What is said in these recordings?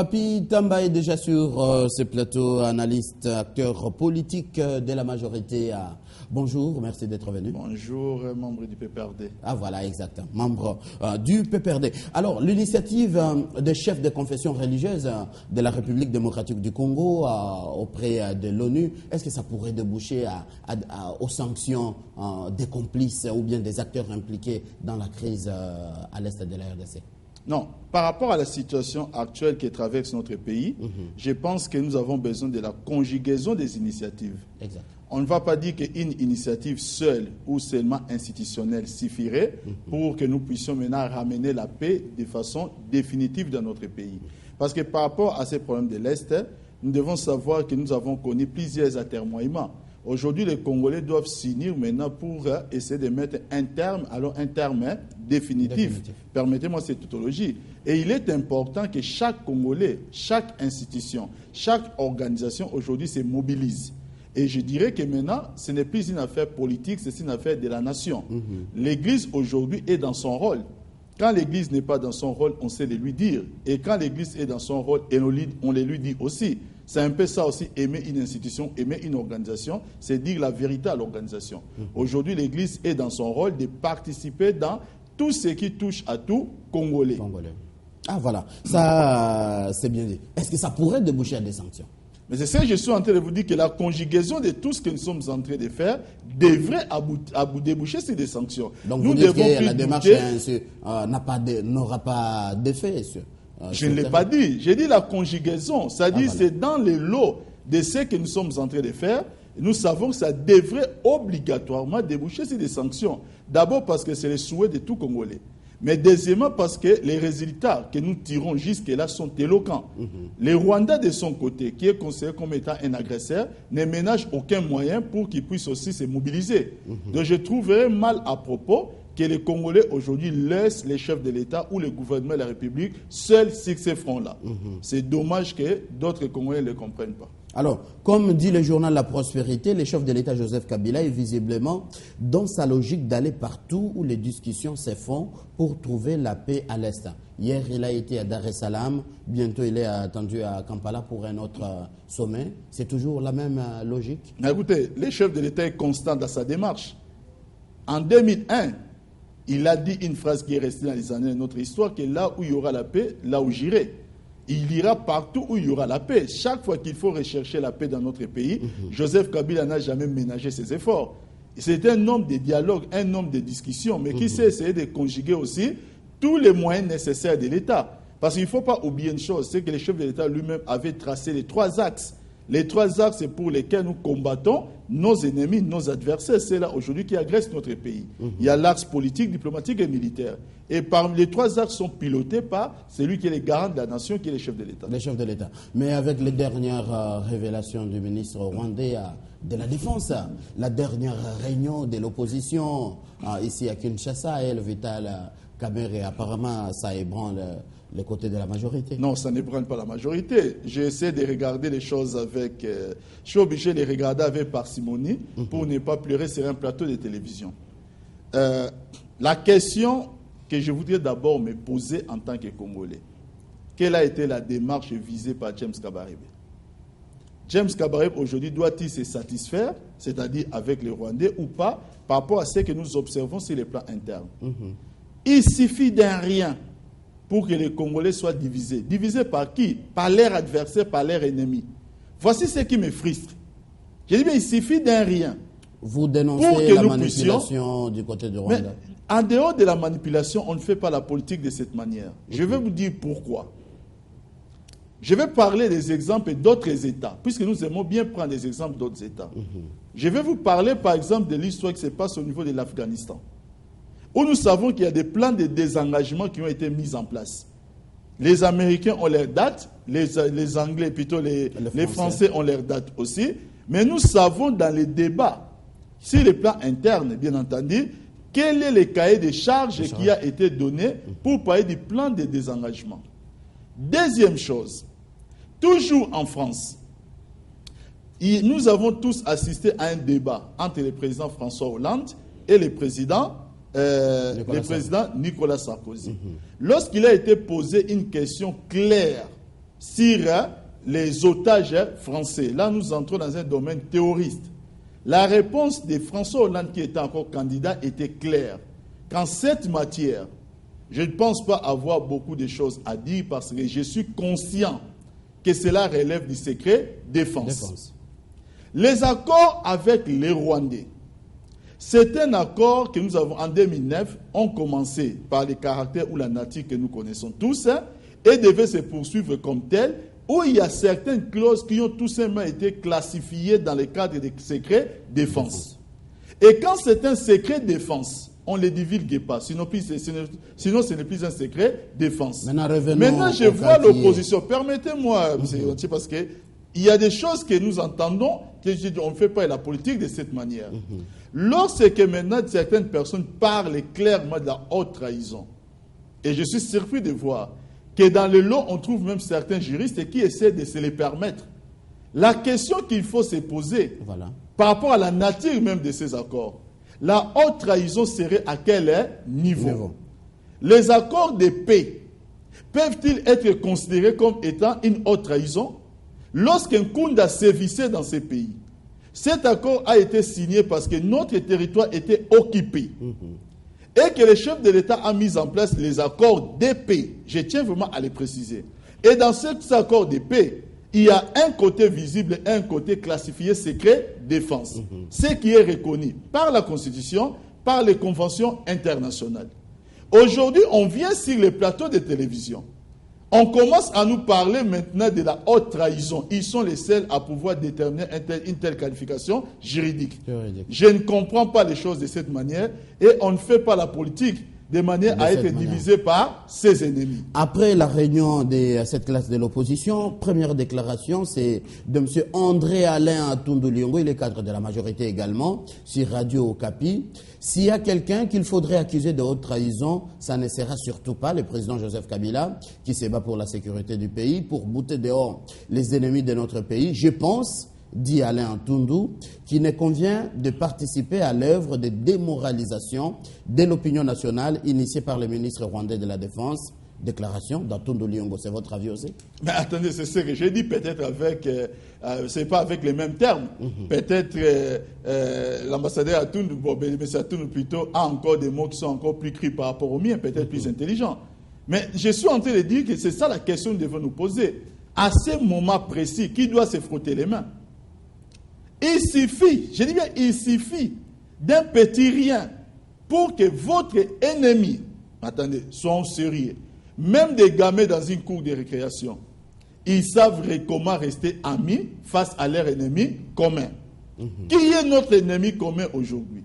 Papi Tamba est déjà sur ce plateau, analyste, acteur politique de la majorité. Bonjour, merci d'être venu. Bonjour, membre du PPRD. Ah voilà, exactement, membre du PPRD. Alors, l'initiative des chefs de confession religieuse de la République démocratique du Congo auprès de l'ONU, est-ce que ça pourrait déboucher aux sanctions des complices ou bien des acteurs impliqués dans la crise à l'est de la RDC? Non, par rapport à la situation actuelle qui traverse notre pays, je pense que nous avons besoin de la conjugaison des initiatives. Exact. On ne va pas dire qu'une initiative seule ou seulement institutionnelle suffirait pour que nous puissions maintenant ramener la paix de façon définitive dans notre pays. Parce que par rapport à ces problèmes de l'Est, nous devons savoir que nous avons connu plusieurs atermoiements. Aujourd'hui, les Congolais doivent s'unir maintenant pour essayer de mettre un terme définitif. Permettez-moi cette tautologie. Et il est important que chaque Congolais, chaque institution, chaque organisation aujourd'hui se mobilise. Et je dirais que maintenant, ce n'est plus une affaire politique, c'est une affaire de la nation. L'Église aujourd'hui est dans son rôle. Quand l'Église n'est pas dans son rôle, on sait le lui dire. Et quand l'Église est dans son rôle, on le lui dit aussi. C'est un peu ça aussi, aimer une institution, aimer une organisation, c'est dire la vérité à l'organisation. Aujourd'hui, l'Église est dans son rôle de participer dans tout ce qui touche à tout Congolais. Ah voilà, ça c'est bien dit. Est-ce que ça pourrait déboucher à des sanctions? Mais c'est ça que je suis en train de vous dire, que la conjugaison de tout ce que nous sommes en train de faire devrait déboucher sur des sanctions. Donc nous devons que la démarche n'aura pas d'effet sur... Je ne l'ai pas dit. J'ai dit la conjugaison. C'est-à-dire c'est dans les lots de ce que nous sommes en train de faire. Nous savons que ça devrait obligatoirement déboucher sur des sanctions. D'abord parce que c'est le souhait de tout Congolais. Mais deuxièmement parce que les résultats que nous tirons jusque-là sont éloquents. Le Rwanda de son côté, qui est considéré comme étant un agresseur, ne ménage aucun moyen pour qu'il puisse aussi se mobiliser. Donc je trouverais mal à propos que les Congolais aujourd'hui laissent les chefs de l'État ou le gouvernement de la République seuls sur ces fronts-là. C'est dommage que d'autres Congolais ne le comprennent pas. Alors, comme dit le journal La Prospérité, le chef de l'État Joseph Kabila est visiblement dans sa logique d'aller partout où les discussions se font pour trouver la paix à l'Est. Hier, il a été à Dar es Salaam, bientôt il est attendu à Kampala pour un autre sommet. C'est toujours la même logique? Mais écoutez, le chef de l'État est constant dans sa démarche. En 2001, il a dit une phrase qui est restée dans les années de notre histoire, que là où il y aura la paix, là où j'irai. Il ira partout où il y aura la paix. Chaque fois qu'il faut rechercher la paix dans notre pays, Joseph Kabila n'a jamais ménagé ses efforts. C'est un homme de dialogue, un homme de discussion, mais qui sait essayer de conjuguer aussi tous les moyens nécessaires de l'État. Parce qu'il ne faut pas oublier une chose, c'est que le chef de l'État lui-même avait tracé les 3 axes. Les 3 axes pour lesquels nous combattons nos ennemis, nos adversaires, c'est là aujourd'hui qui agressent notre pays. Il y a l'axe politique, diplomatique et militaire. Et parmi les 3 axes sont pilotés par celui qui est le garant de la nation, qui est le chef de l'État. Le chef de l'État. Mais avec les dernières révélations du ministre rwandais de la Défense, la dernière réunion de l'opposition ici à Kinshasa, et le Vital Kamerhe, apparemment ça ébranle le côté de la majorité. Non, ça n'ébranle pas la majorité. J'essaie de regarder les choses avec... je suis obligé de les regarder avec parcimonie pour ne pas pleurer sur un plateau de télévision. La question que je voudrais d'abord me poser en tant que Congolais, quelle a été la démarche visée par James Kabarebe? James Kabarebe aujourd'hui doit-il se satisfaire, c'est-à-dire avec les Rwandais ou pas, par rapport à ce que nous observons sur les plans internes? Il suffit d'un rien pour que les Congolais soient divisés. Divisés par qui? Par leurs adversaires, par leurs ennemis. Voici ce qui me frustre. J'ai dit, mais il suffit d'un rien. Vous dénoncez la manipulation du côté du Rwanda. Mais en dehors de la manipulation, on ne fait pas la politique de cette manière. Je vais vous dire pourquoi. Je vais parler des exemples d'autres États, puisque nous aimons bien prendre des exemples d'autres États. Je vais vous parler, par exemple, de l'histoire qui se passe au niveau de l'Afghanistan, où nous savons qu'il y a des plans de désengagement qui ont été mis en place. Les Américains ont leur date, les Anglais, plutôt les Français ont leur date aussi, mais nous savons dans les débats, sur les plans internes, bien entendu, quel est le cahier de charges qui a été donné pour parler du plan de désengagement. Deuxième chose, toujours en France, nous avons tous assisté à un débat entre le président François Hollande et le président Nicolas Sarkozy. Lorsqu'il a été posé une question claire sur les otages français. Là, nous entrons dans un domaine terroriste. La réponse de François Hollande, qui était encore candidat, était claire. Qu'en cette matière, je ne pense pas avoir beaucoup de choses à dire parce que je suis conscient que cela relève du secret défense. Les accords avec les Rwandais, c'est un accord que nous avons en 2009, ont commencé par les caractères ou la nature que nous connaissons tous, et devait se poursuivre comme tel, où il y a certaines clauses qui ont tout simplement été classifiées dans le cadre des secrets défense. Et quand c'est un secret défense, on ne les divulgue pas, sinon ce n'est plus un secret défense. Maintenant je vois l'opposition. Permettez-moi, M. Yonti, parce qu'il y a des choses que nous entendons, qu'on ne fait pas la politique de cette manière. Lorsque maintenant certaines personnes parlent clairement de la haute trahison, et je suis surpris de voir que dans le lot, on trouve même certains juristes qui essaient de se les permettre. La question qu'il faut se poser, par rapport à la nature même de ces accords, la haute trahison serait à quel niveau? Les accords de paix peuvent-ils être considérés comme étant une haute trahison? Lorsqu'un Kunda sévissait dans ces pays, cet accord a été signé parce que notre territoire était occupé. Et que le chef de l'État a mis en place les accords de paix. Je tiens vraiment à les préciser. Et dans ces accords de paix, il y a un côté visible et un côté classifié secret défense. Ce qui est reconnu par la Constitution, par les conventions internationales. Aujourd'hui, on vient sur les plateaux de télévision. On commence à nous parler maintenant de la haute trahison. Ils sont les seuls à pouvoir déterminer une telle qualification juridique. Je ne comprends pas les choses de cette manière et on ne fait pas la politique de manière à être divisé par ses ennemis. Après la réunion de cette classe de l'opposition, première déclaration, c'est de M. André-Alain Atundou-Liongo, il est cadre de la majorité également, sur Radio Okapi. S'il y a quelqu'un qu'il faudrait accuser de haute trahison, ça ne sera surtout pas le président Joseph Kabila, qui se bat pour la sécurité du pays, pour bouter dehors les ennemis de notre pays. Je pense, dit Alain Atundou, qu'il ne convient de participer à l'œuvre de démoralisation de l'opinion nationale initiée par le ministre rwandais de la Défense. Déclaration d'Atundou-Liongo. C'est votre avis aussi? Mais attendez, c'est ce que j'ai dit, peut-être avec, c'est pas avec les mêmes termes. Peut-être l'ambassadeur Atundou, M. Atundou plutôt, a encore des mots qui sont encore plus crus par rapport aux miens, peut-être plus intelligents. Mais je suis en train de dire que c'est ça la question que nous devons nous poser. À ce moment précis, qui doit se frotter les mains? Il suffit, je dis bien, il suffit d'un petit rien pour que votre ennemi, attendez, soyons sérieux, même des gamins dans une cour de récréation, ils savent comment rester amis face à leur ennemi commun. Qui est notre ennemi commun aujourd'hui?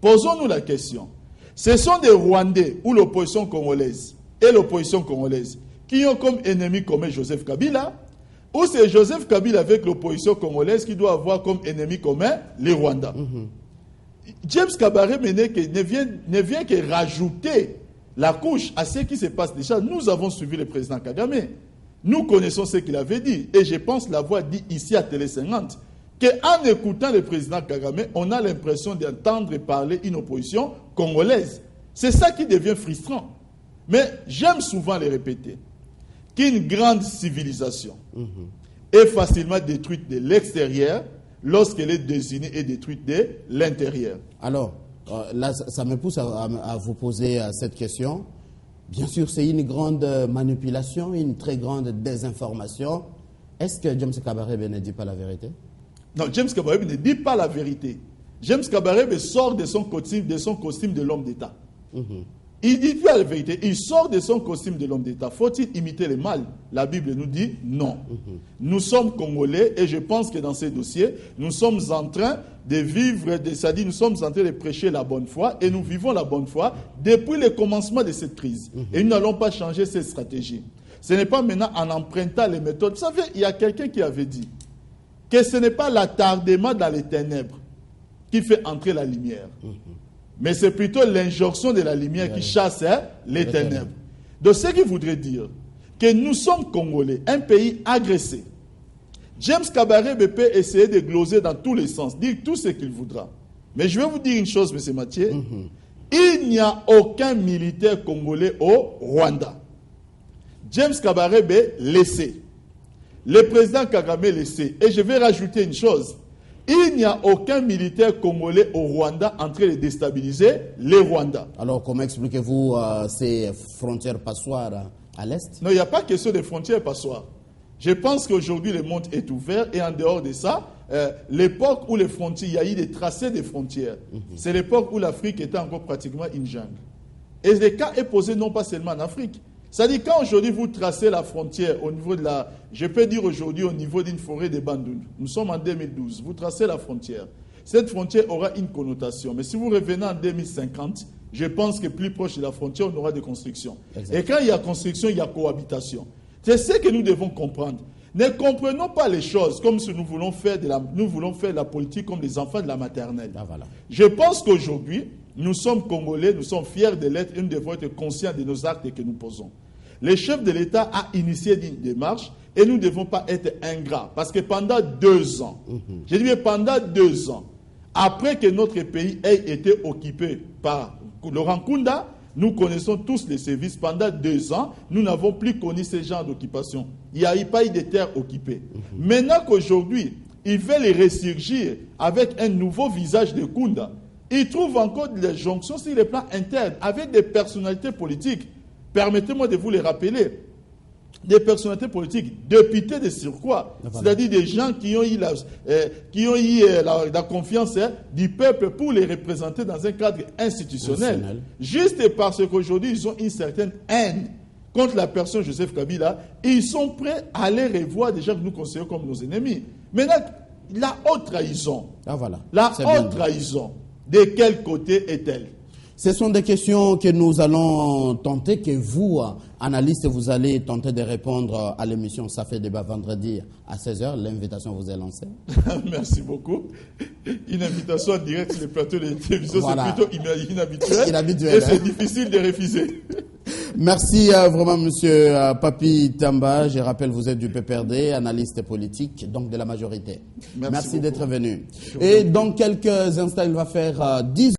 Posons-nous la question. Ce sont des Rwandais ou l'opposition congolaise et l'opposition congolaise qui ont comme ennemi commun Joseph Kabila, ou c'est Joseph Kabila avec l'opposition congolaise qui doit avoir comme ennemi commun les Rwandais. James Kabaré ne vient que rajouter la couche à ce qui se passe déjà. Nous avons suivi le président Kagame. Nous connaissons ce qu'il avait dit. Et je pense l'avoir dit ici à Télé 50. Qu'en écoutant le président Kagame, on a l'impression d'entendre parler une opposition congolaise. C'est ça qui devient frustrant. Mais j'aime souvent le répéter. Qu'une grande civilisation est facilement détruite de l'extérieur lorsqu'elle est désignée et détruite de l'intérieur. Alors, là, ça me pousse à vous poser cette question. Bien sûr, c'est une grande manipulation, une très grande désinformation. Est-ce que James Kabarebe ne dit pas la vérité? Non, James Kabarebe ne dit pas la vérité. James Kabarebe sort de son costume de l'homme d'État. Il dit pas la vérité. Il sort de son costume de l'homme d'État. Faut-il imiter le mal? La Bible nous dit non. Nous sommes Congolais et je pense que dans ces dossiers, nous sommes en train de vivre, c'est-à-dire nous sommes en train de prêcher la bonne foi et nous vivons la bonne foi depuis le commencement de cette crise. Et nous n'allons pas changer cette stratégie. Ce n'est pas maintenant en empruntant les méthodes. Vous savez, il y a quelqu'un qui avait dit que ce n'est pas l'attardement dans les ténèbres qui fait entrer la lumière. Mais c'est plutôt l'injonction de la lumière qui chasse les ténèbres. Donc ce qui voudrait dire que nous sommes Congolais, un pays agressé. James Kabarebe peut essayer de gloser dans tous les sens, dire tout ce qu'il voudra. Mais je vais vous dire une chose, M. Mathieu. Il n'y a aucun militaire congolais au Rwanda. James Kabarebe laissé. Le président Kagame le sait. Et je vais rajouter une chose. Il n'y a aucun militaire congolais au Rwanda en train de déstabiliser les Rwandais. Alors, comment expliquez-vous ces frontières passoires à l'Est? Non, il n'y a pas question de frontières passoires. Je pense qu'aujourd'hui, le monde est ouvert et en dehors de ça, l'époque où les frontières, il y a eu des tracés des frontières. C'est l'époque où l'Afrique était encore pratiquement une jungle. Et le cas est posé non pas seulement en Afrique. C'est-à-dire quand aujourd'hui vous tracez la frontière au niveau de la, je peux dire aujourd'hui au niveau d'une forêt de Bandung, nous sommes en 2012, vous tracez la frontière. Cette frontière aura une connotation. Mais si vous revenez en 2050, je pense que plus proche de la frontière, on aura des constructions. Exactement. Et quand il y a construction, il y a cohabitation. C'est ce que nous devons comprendre. Ne comprenons pas les choses comme si nous voulons faire la politique comme les enfants de la maternelle. Ah, voilà. Je pense qu'aujourd'hui, nous sommes Congolais, nous sommes fiers de l'être et nous devons être conscients de nos actes que nous posons. Le chef de l'État a initié une démarche et nous ne devons pas être ingrats. Parce que pendant 2 ans, je dis bien pendant 2 ans, après que notre pays ait été occupé par Laurent Nkunda, nous connaissons tous les services. Pendant 2 ans, nous n'avons plus connu ce genre d'occupation. Il n'y a pas eu de terres occupées. Maintenant qu'aujourd'hui, il veut les ressurgir avec un nouveau visage de Nkunda, il trouve encore des jonctions sur les plans internes avec des personnalités politiques. Permettez-moi de vous les rappeler. Des personnalités politiques, députés de surcroît, c'est-à-dire des gens qui ont eu la confiance du peuple pour les représenter dans un cadre institutionnel. Juste parce qu'aujourd'hui, ils ont une certaine haine contre la personne Joseph Kabila, et ils sont prêts à aller revoir des gens que nous considérons comme nos ennemis. Maintenant, la haute trahison, la haute trahison, de quel côté est-elle? Ce sont des questions que nous allons tenter, que vous, analystes, vous allez tenter de répondre à l'émission Ça fait débat vendredi à 16h. L'invitation vous est lancée. Merci beaucoup. Une invitation en direct sur le plateau de télévision, c'est plutôt inhabituel. Et c'est difficile de refuser. Merci vraiment, monsieur Papi Tamba. Je rappelle, vous êtes du PPRD, analyste politique, donc de la majorité. Merci d'être venu. Et dans quelques instants, il va faire 10